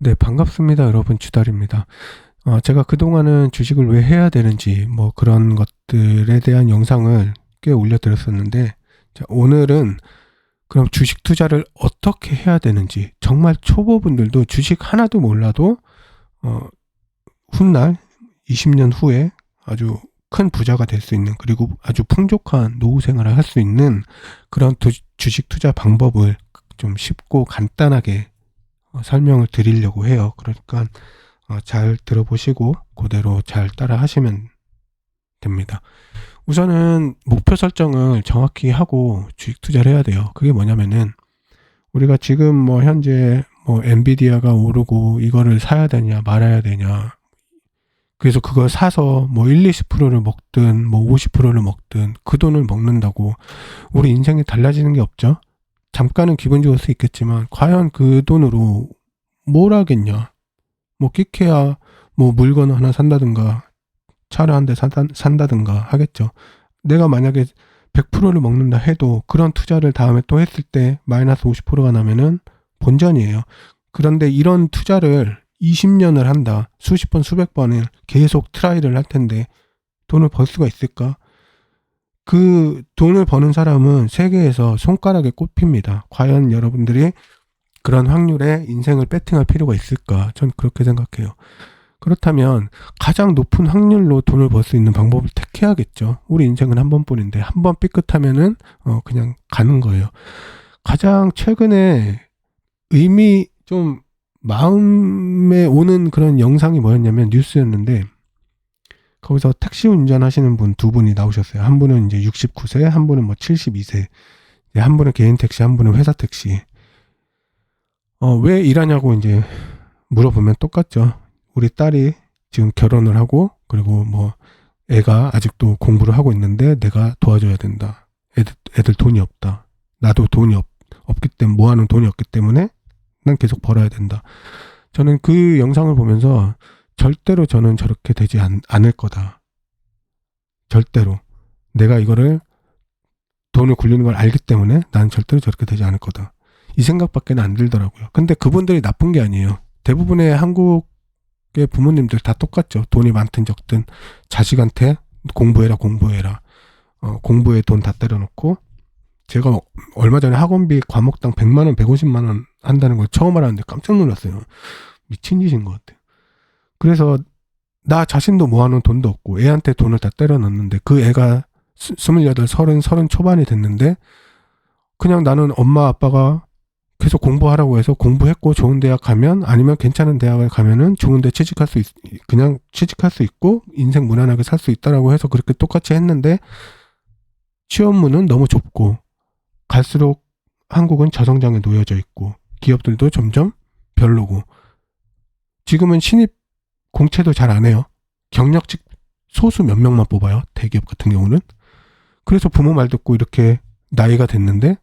네, 반갑습니다. 여러분, 주달입니다. 제가 그동안은 주식을 왜 해야 되는지, 뭐 그런 것들에 대한 영상을 꽤 올려드렸었는데, 자, 오늘은 그럼 주식 투자를 어떻게 해야 되는지, 정말 초보분들도 주식 하나도 몰라도, 어, 훗날 20년 후에 아주 큰 부자가 될 수 있는, 그리고 아주 풍족한 노후 생활을 할 수 있는 그런 주식 투자 방법을 좀 쉽고 간단하게 설명을 드리려고 해요. 그러니까 잘 들어보시고 그대로 잘 따라 하시면 됩니다. 우선은 목표 설정을 정확히 하고 주식 투자를 해야 돼요. 그게 뭐냐면은 우리가 지금 뭐 현재 뭐 엔비디아가 오르고 이거를 사야 되냐 말아야 되냐, 그래서 그걸 사서 뭐 1, 20%를 먹든 뭐 50%를 먹든 그 돈을 먹는다고 우리 인생이 달라지는 게 없죠. 잠깐은 기분 좋을 수 있겠지만 과연 그 돈으로 뭘 하겠냐. 뭐 끼케야 뭐 물건 하나 산다든가 차를 한 대 산다든가 하겠죠. 내가 만약에 100%를 먹는다 해도 그런 투자를 다음에 또 했을 때 마이너스 50%가 나면은 본전이에요. 그런데 이런 투자를 20년을 한다. 수십 번 수백 번을 계속 트라이를 할 텐데 돈을 벌 수가 있을까? 그 돈을 버는 사람은 세계에서 손가락에 꼽힙니다. 과연 여러분들이 그런 확률에 인생을 배팅할 필요가 있을까? 전 그렇게 생각해요. 그렇다면 가장 높은 확률로 돈을 벌 수 있는 방법을 택해야겠죠. 우리 인생은 한 번뿐인데 한 번 삐끗하면은 그냥 가는 거예요. 가장 최근에 의미 좀 마음에 오는 그런 영상이 뭐였냐면 뉴스였는데, 거기서 택시 운전하시는 분 두 분이 나오셨어요. 한 분은 이제 69세, 한 분은 뭐 72세. 한 분은 개인 택시, 한 분은 회사 택시. 왜 일하냐고 이제 물어보면 똑같죠. 우리 딸이 지금 결혼을 하고, 그리고 뭐 애가 아직도 공부를 하고 있는데 내가 도와줘야 된다. 애들 돈이 없다. 나도 돈이 없기 때문에, 모아놓은 돈이 없기 때문에 난 계속 벌어야 된다. 저는 그 영상을 보면서 절대로 저는 저렇게 되지 않을 거다. 절대로. 내가 이거를 돈을 굴리는 걸 알기 때문에 난 절대로 저렇게 되지 않을 거다. 이 생각밖에 안 들더라고요. 근데 그분들이 나쁜 게 아니에요. 대부분의 한국의 부모님들 다 똑같죠. 돈이 많든 적든 자식한테 공부해라. 공부에 돈 다 때려놓고, 제가 얼마 전에 학원비 과목당 100만 원, 150만 원 한다는 걸 처음 알았는데 깜짝 놀랐어요. 미친 짓인 것 같아요. 그래서 나 자신도 모아놓은 돈도 없고 애한테 돈을 다 때려 넣는데, 그 애가 28, 30 초반이 됐는데 그냥 나는 엄마 아빠가 계속 공부하라고 해서 공부했고 좋은 대학 가면, 아니면 괜찮은 대학을 가면은 좋은 데 그냥 취직할 수 있고 인생 무난하게 살 수 있다라고 해서 그렇게 똑같이 했는데, 취업문은 너무 좁고 갈수록 한국은 저성장에 놓여져 있고 기업들도 점점 별로고, 지금은 신입 공채도 잘 안 해요. 경력직 소수 몇 명만 뽑아요. 대기업 같은 경우는. 그래서 부모 말 듣고 이렇게 나이가 됐는데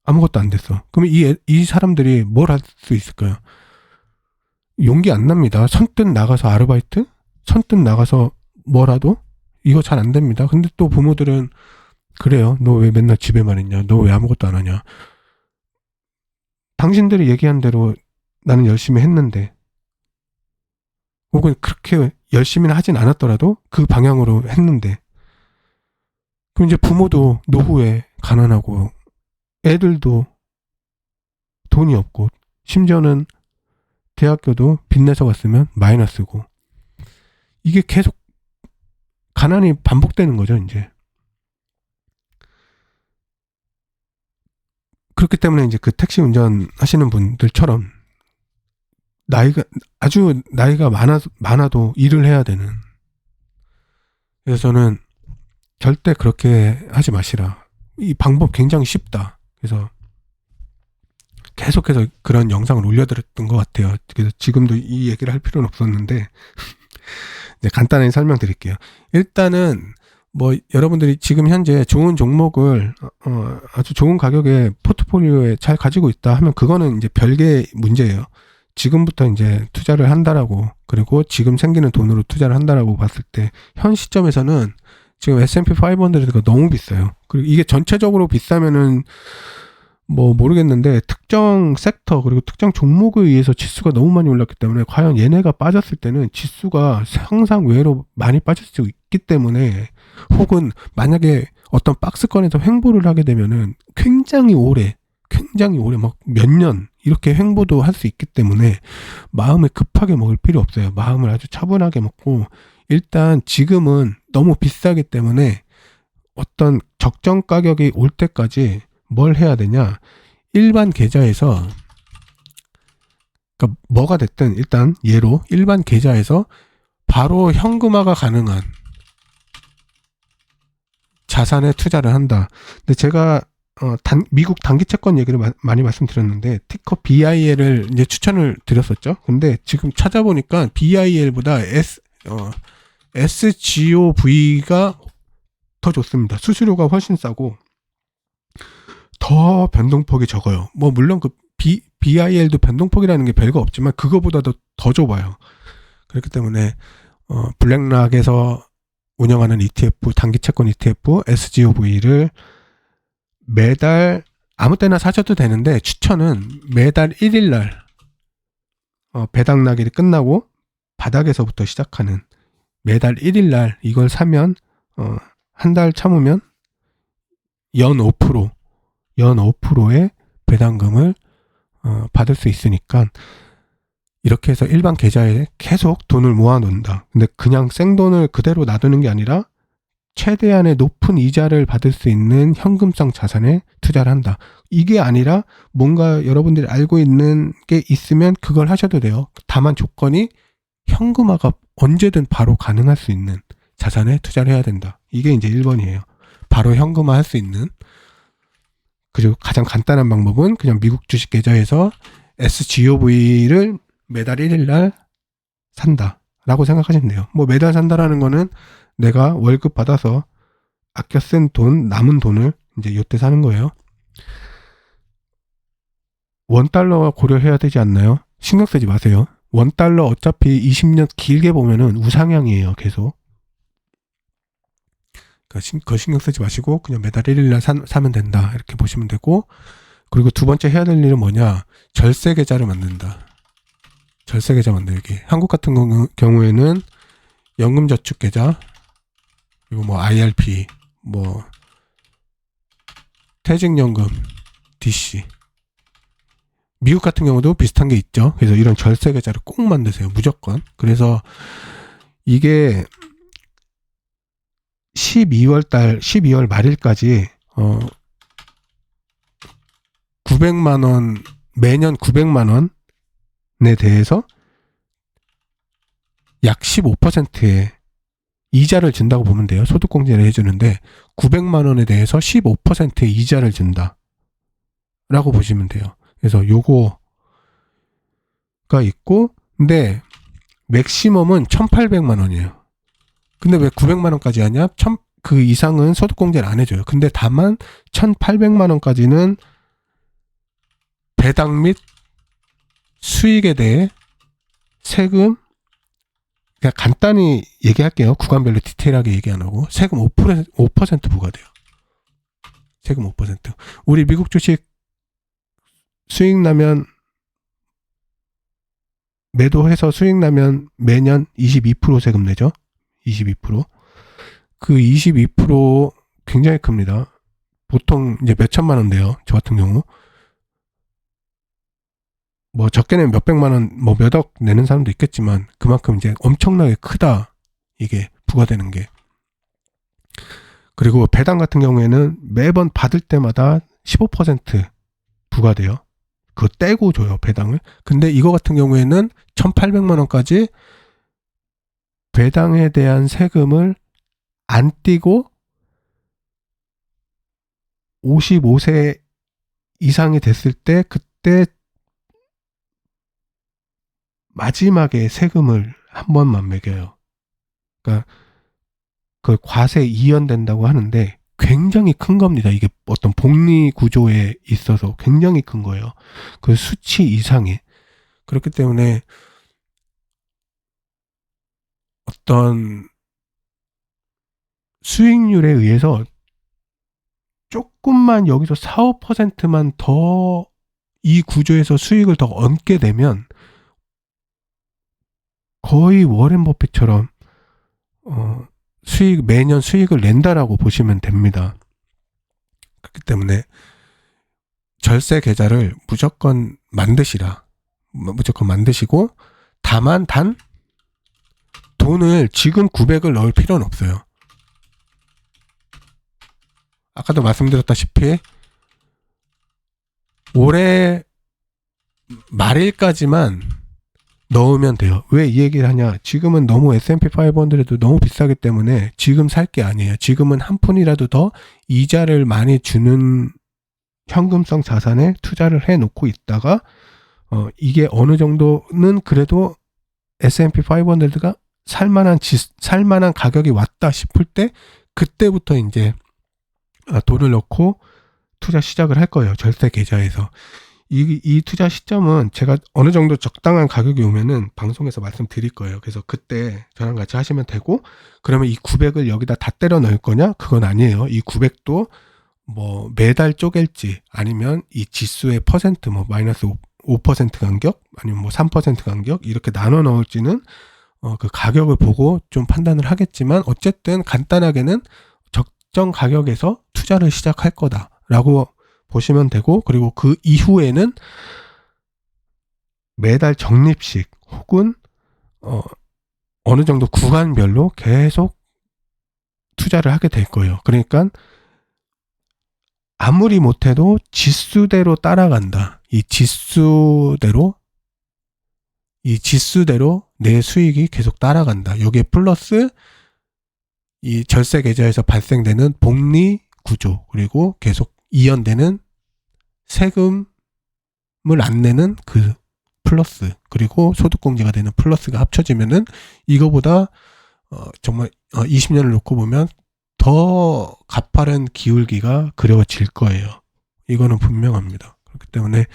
아무것도 안 됐어. 그러면 이 사람들이 뭘 할 수 있을까요? 용기 안 납니다. 선뜻 나가서 아르바이트? 선뜻 나가서 뭐라도? 이거 잘 안 됩니다. 근데 또 부모들은 그래요. 너 왜 맨날 집에만 있냐? 너 왜 아무것도 안 하냐? 당신들이 얘기한 대로 나는 열심히 했는데, 혹은 그렇게 열심히는 하진 않았더라도 그 방향으로 했는데, 그럼 이제 부모도 노후에 가난하고 애들도 돈이 없고, 심지어는 대학교도 빚내서 갔으면 마이너스고, 이게 계속 가난이 반복되는 거죠, 이제. 그렇기 때문에 이제 그 택시 운전 하시는 분들처럼 아주 나이가 많아도 일을 해야 되는. 그래서 저는 절대 그렇게 하지 마시라. 이 방법 굉장히 쉽다. 그래서 계속해서 그런 영상을 올려드렸던 것 같아요. 그래서 지금도 이 얘기를 할 필요는 없었는데 네, 간단하게 설명드릴게요. 일단은 뭐 여러분들이 지금 현재 좋은 종목을 아주 좋은 가격에 포트폴리오에 잘 가지고 있다 하면 그거는 이제 별개의 문제예요. 지금부터 이제 투자를 한다라고, 그리고 지금 생기는 돈으로 투자를 한다라고 봤을 때 현 시점에서는 지금 S&P 500가 너무 비싸요. 그리고 이게 전체적으로 비싸면은 뭐 모르겠는데 특정 섹터 그리고 특정 종목에 의해서 지수가 너무 많이 올랐기 때문에 과연 얘네가 빠졌을 때는 지수가 상상 외로 많이 빠질 수 있기 때문에, 혹은 만약에 어떤 박스권에서 횡보를 하게 되면은 굉장히 오래 막 몇 년 이렇게 횡보도 할 수 있기 때문에 마음을 급하게 먹을 필요 없어요. 마음을 아주 차분하게 먹고, 일단 지금은 너무 비싸기 때문에 어떤 적정 가격이 올 때까지 뭘 해야 되냐, 일반 계좌에서, 그러니까 뭐가 됐든 일단 예로 일반 계좌에서 바로 현금화가 가능한 자산에 투자를 한다. 근데 제가 미국 단기 채권 얘기를 많이 말씀드렸는데 티커 BIL을 이제 추천을 드렸었죠. 근데 지금 찾아보니까 BIL보다 SGOV가 더 좋습니다. 수수료가 훨씬 싸고 더 변동폭이 적어요. 뭐 물론 그 BIL도 변동폭이라는 게 별거 없지만 그거보다도 더 좁아요. 그렇기 때문에 블랙락에서 운영하는 ETF, 단기 채권 ETF SGOV를 매달 아무 때나 사셔도 되는데, 추천은 매달 1일 날 배당 나기를 끝나고 바닥에서부터 시작하는 매달 1일 날 이걸 사면 한 달 참으면 연 5%의 배당금을 받을 수 있으니까, 이렇게 해서 일반 계좌에 계속 돈을 모아놓는다. 근데 그냥 생돈을 그대로 놔두는 게 아니라 최대한의 높은 이자를 받을 수 있는 현금성 자산에 투자를 한다. 이게 아니라 뭔가 여러분들이 알고 있는 게 있으면 그걸 하셔도 돼요. 다만 조건이 현금화가 언제든 바로 가능할 수 있는 자산에 투자를 해야 된다. 이게 이제 1번이에요. 바로 현금화 할 수 있는. 그리고 가장 간단한 방법은 그냥 미국 주식 계좌에서 SGOV를 매달 1일 날 산다 라고 생각하시면 돼요. 뭐 매달 산다라는 거는 내가 월급 받아서 아껴 쓴 돈, 남은 돈을 이제 요때 사는 거예요. $1 고려해야 되지 않나요? 신경 쓰지 마세요. $1 어차피 20년 길게 보면은 우상향이에요, 계속. 그거 신경 쓰지 마시고 그냥 매달 1일 날 사면 된다, 이렇게 보시면 되고, 그리고 두 번째 해야 될 일은 뭐냐, 절세 계좌를 만든다. 절세 계좌 만들기. 한국 같은 경우에는 연금저축계좌, 그리고 뭐 IRP, 뭐 퇴직연금, DC. 미국 같은 경우도 비슷한 게 있죠. 그래서 이런 절세 계좌를 꼭 만드세요, 무조건. 그래서 이게 12월 말일까지 900만 원, 매년 900만 원에 대해서 약 15%의 이자를 준다고 보면 돼요. 소득공제를 해주는데 900만 원에 대해서 15%의 이자를 준다 라고 보시면 돼요. 그래서 요거가 있고, 근데 맥시멈은 1800만 원이에요. 근데 왜 900만 원까지 하냐? 그 이상은 소득공제를 안 해줘요. 근데 다만 1800만 원까지는 배당 및 수익에 대해 세금, 그냥 간단히 얘기할게요. 구간별로 디테일하게 얘기 안 하고. 세금 5% 부과돼요. 세금 5%. 우리 미국 주식 수익 나면, 매도해서 수익 나면 매년 22% 세금 내죠. 22%. 그 22% 굉장히 큽니다. 보통 이제 몇 천만 원 돼요. 저 같은 경우. 뭐 적게 내면 몇백만 원, 뭐 몇억 내는 사람도 있겠지만 그만큼 이제 엄청나게 크다. 이게 부과되는 게. 그리고 배당 같은 경우에는 매번 받을 때마다 15% 부과돼요. 그거 떼고 줘요, 배당을. 근데 이거 같은 경우에는 1,800만 원까지 배당에 대한 세금을 안 떼고 55세 이상이 됐을 때, 그때 마지막에 세금을 한 번만 매겨요. 그러니까 그 과세 이연된다고 하는데 굉장히 큰 겁니다. 이게 어떤 복리 구조에 있어서 굉장히 큰 거예요. 그 수치 이상의. 그렇기 때문에 어떤 수익률에 의해서 조금만 여기서 4~5%만 더 이 구조에서 수익을 더 얻게 되면 거의 워렌 버핏처럼 매년 수익을 낸다라고 보시면 됩니다. 그렇기 때문에 절세 계좌를 무조건 만드시라. 무조건 만드시고, 다만 돈을 지금 900을 넣을 필요는 없어요. 아까도 말씀드렸다시피 올해 말일까지만 넣으면 돼요. 왜 이 얘기를 하냐? 지금은 너무 S&P 500도 너무 비싸기 때문에 지금 살 게 아니에요. 지금은 한 푼이라도 더 이자를 많이 주는 현금성 자산에 투자를 해놓고 있다가 이게 어느 정도는 그래도 S&P 500가 살만한 가격이 왔다 싶을 때 그때부터 이제 돈을 넣고 투자 시작을 할 거예요. 절세 계좌에서. 이 투자 시점은 제가 어느 정도 적당한 가격이 오면은 방송에서 말씀드릴 거예요. 그래서 그때 저랑 같이 하시면 되고, 그러면 이 900을 여기다 다 때려 넣을 거냐? 그건 아니에요. 이 900도 뭐 매달 쪼갤지 아니면 이 지수의 퍼센트 뭐 마이너스 5% 간격 아니면 뭐 3% 간격 이렇게 나눠 넣을지는 그 가격을 보고 좀 판단을 하겠지만, 어쨌든 간단하게는 적정 가격에서 투자를 시작할 거다라고 보시면 되고, 그리고 그 이후에는 매달 적립식 혹은 어느 정도 구간별로 계속 투자를 하게 될 거예요. 그러니까 아무리 못해도 지수대로 따라간다. 이 지수대로 내 수익이 계속 따라간다. 여기에 플러스 이 절세 계좌에서 발생되는 복리 구조, 그리고 계속 이연되는 세금을 안 내는 그 플러스, 그리고 소득공제가 되는 플러스가 합쳐지면은 이거보다 정말 20년을 놓고 보면 더 가파른 기울기가 그려질 거예요. 이거는 분명합니다. 그렇기 때문에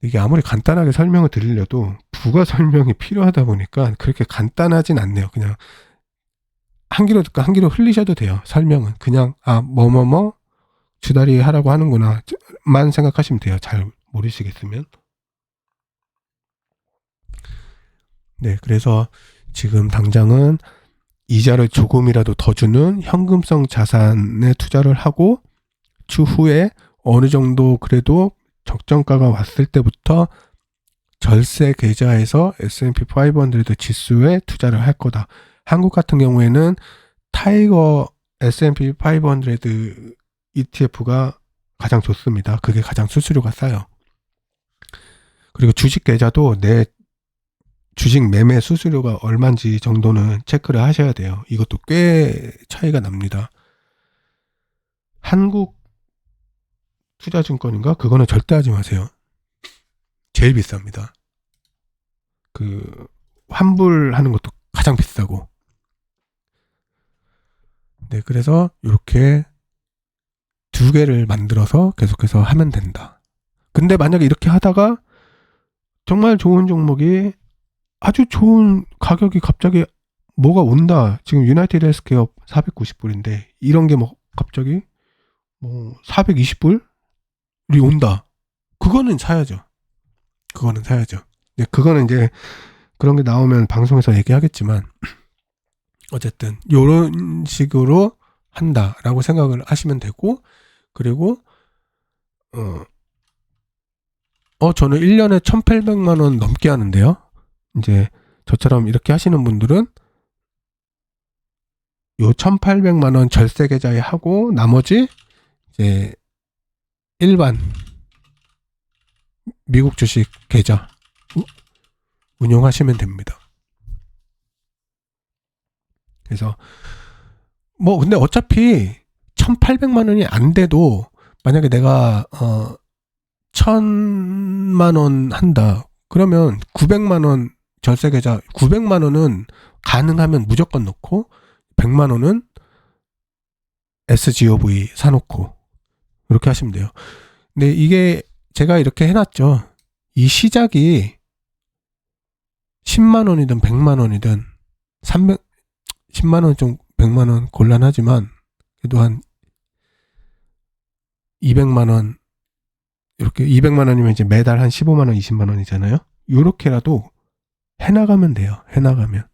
이게 아무리 간단하게 설명을 드리려도 부가 설명이 필요하다 보니까 그렇게 간단하진 않네요. 그냥 한 귀로 듣고 한 귀로 흘리셔도 돼요. 설명은 그냥 뭐뭐뭐 주다리 하라고 하는구나 만 생각하시면 돼요. 잘 모르시겠으면. 네, 그래서 지금 당장은 이자를 조금이라도 더 주는 현금성 자산에 투자를 하고, 추후에 어느 정도 그래도 적정가가 왔을 때부터 절세 계좌에서 S&P 500 지수에 투자를 할 거다. 한국 같은 경우에는 타이거 S&P 500 ETF가 가장 좋습니다. 그게 가장 수수료가 싸요. 그리고 주식 계좌도 내 주식 매매 수수료가 얼마인지 정도는 체크를 하셔야 돼요. 이것도 꽤 차이가 납니다. 한국 투자증권인가? 그거는 절대 하지 마세요. 제일 비쌉니다. 그 환불하는 것도 가장 비싸고. 네, 그래서 이렇게 두 개를 만들어서 계속해서 하면 된다. 근데 만약에 이렇게 하다가 정말 좋은 종목이 아주 좋은 가격이 갑자기 뭐가 온다. 지금 유나이티드 헬스케어 490불인데 이런 게 뭐 갑자기 뭐 420불이 온다. 그거는 사야죠. 네, 그거는 이제 그런 게 나오면 방송에서 얘기하겠지만, 어쨌든 이런 식으로 한다라고 생각을 하시면 되고, 그리고 저는 1년에 1,800만 원 넘게 하는데요. 이제 저처럼 이렇게 하시는 분들은 요 1,800만 원 절세 계좌에 하고 나머지 이제 일반 미국 주식 계좌 운용하시면 됩니다. 그래서 뭐 근데 어차피 1,800만 원이 안 돼도 만약에 내가 1,000만 원 한다. 그러면 900만 원 절세 계좌 900만 원은 가능하면 무조건 넣고 100만 원은 SGOV 사놓고 이렇게 하시면 돼요. 근데 이게 제가 이렇게 해놨죠. 이 시작이 10만 원이든 100만 원이든 10만 원 좀 100만 원 곤란하지만 그래도 한 200만 원, 이렇게 200만 원이면 이제 매달 한 15만 원, 20만 원이잖아요. 요렇게라도 해나가면 돼요. 해나가면.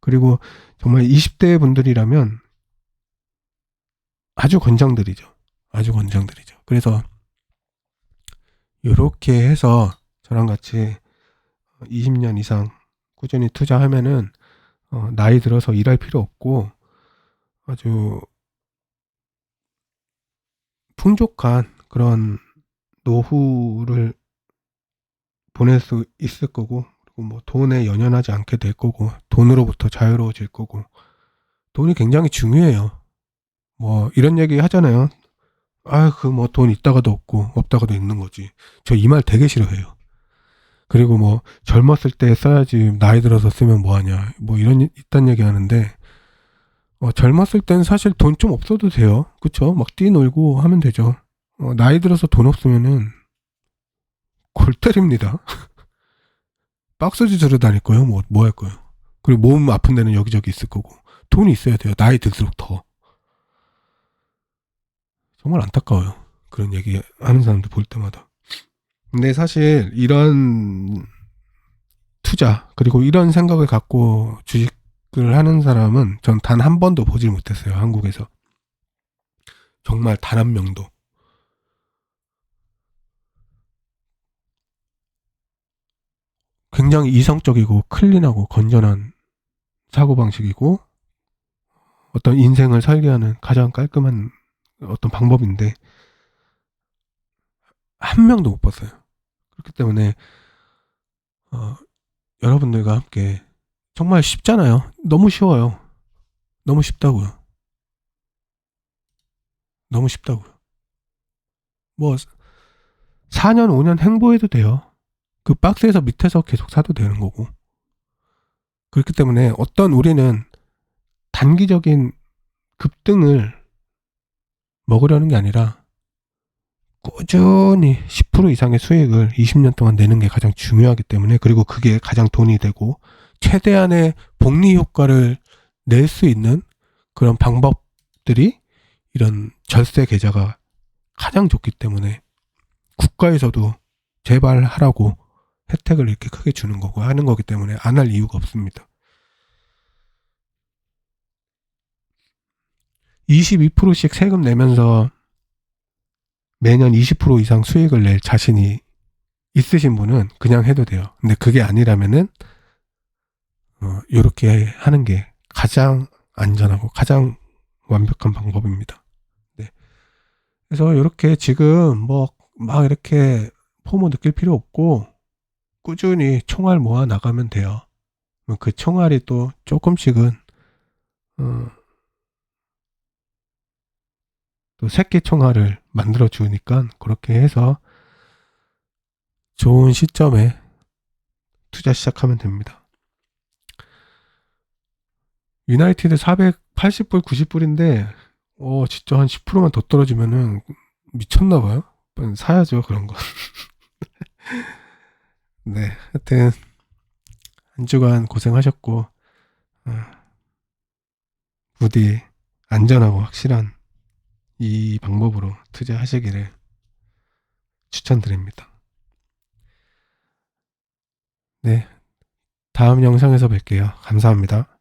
그리고 정말 20대 분들이라면 아주 권장드리죠. 아주 권장드리죠. 그래서 요렇게 해서 저랑 같이 20년 이상 꾸준히 투자하면은 나이 들어서 일할 필요 없고 아주 풍족한 그런 노후를 보낼 수 있을 거고, 그리고 뭐 돈에 연연하지 않게 될 거고, 돈으로부터 자유로워질 거고. 돈이 굉장히 중요해요. 뭐 이런 얘기 하잖아요. 그 뭐 돈 있다가도 없고 없다가도 있는 거지. 저 이 말 되게 싫어해요. 그리고 뭐 젊었을 때 써야지 나이 들어서 쓰면 뭐하냐, 뭐 이딴 얘기 하는데, 젊었을 땐 사실 돈 좀 없어도 돼요. 그쵸? 막 뛰놀고 하면 되죠. 나이 들어서 돈 없으면은 골 때립니다. 박스지 들어 다닐 거예요. 뭐 할 거예요. 그리고 몸 아픈 데는 여기저기 있을 거고. 돈이 있어야 돼요. 나이 들수록 더. 정말 안타까워요. 그런 얘기 하는 사람들 볼 때마다. 근데 사실 이런 투자, 그리고 이런 생각을 갖고 주식을 하는 사람은 전 단 한 번도 보질 못했어요. 한국에서. 정말 단 한 명도. 굉장히 이성적이고 클린하고 건전한 사고방식이고 어떤 인생을 설계하는 가장 깔끔한 어떤 방법인데 한 명도 못 봤어요. 그렇기 때문에 여러분들과 함께, 정말 쉽잖아요. 너무 쉬워요. 너무 쉽다고요. 너무 쉽다고요. 뭐 4년 5년 행보해도 돼요. 그 박스에서 밑에서 계속 사도 되는 거고. 그렇기 때문에 우리는 단기적인 급등을 먹으려는 게 아니라 꾸준히 10% 이상의 수익을 20년 동안 내는 게 가장 중요하기 때문에, 그리고 그게 가장 돈이 되고 최대한의 복리 효과를 낼 수 있는 그런 방법들이 이런 절세 계좌가 가장 좋기 때문에 국가에서도 제발 하라고 혜택을 이렇게 크게 주는 거고 하는 거기 때문에 안 할 이유가 없습니다. 22%씩 세금 내면서 매년 20% 이상 수익을 낼 자신이 있으신 분은 그냥 해도 돼요. 근데 그게 아니라면은 이렇게 하는 게 가장 안전하고 가장 완벽한 방법입니다. 네. 그래서 이렇게 지금 뭐 막 이렇게 포모 느낄 필요 없고 꾸준히 총알 모아 나가면 돼요. 그 총알이 또 조금씩은 또 새끼 총알을 만들어 주니까 그렇게 해서 좋은 시점에 투자 시작하면 됩니다. 유나이티드 480불 90불인데 진짜 한 10%만 더 떨어지면은 미쳤나봐요. 사야죠 그런 거. 네, 하여튼 한 주간 고생하셨고 부디 안전하고 확실한 이 방법으로 투자하시기를 추천드립니다. 네, 다음 영상에서 뵐게요. 감사합니다.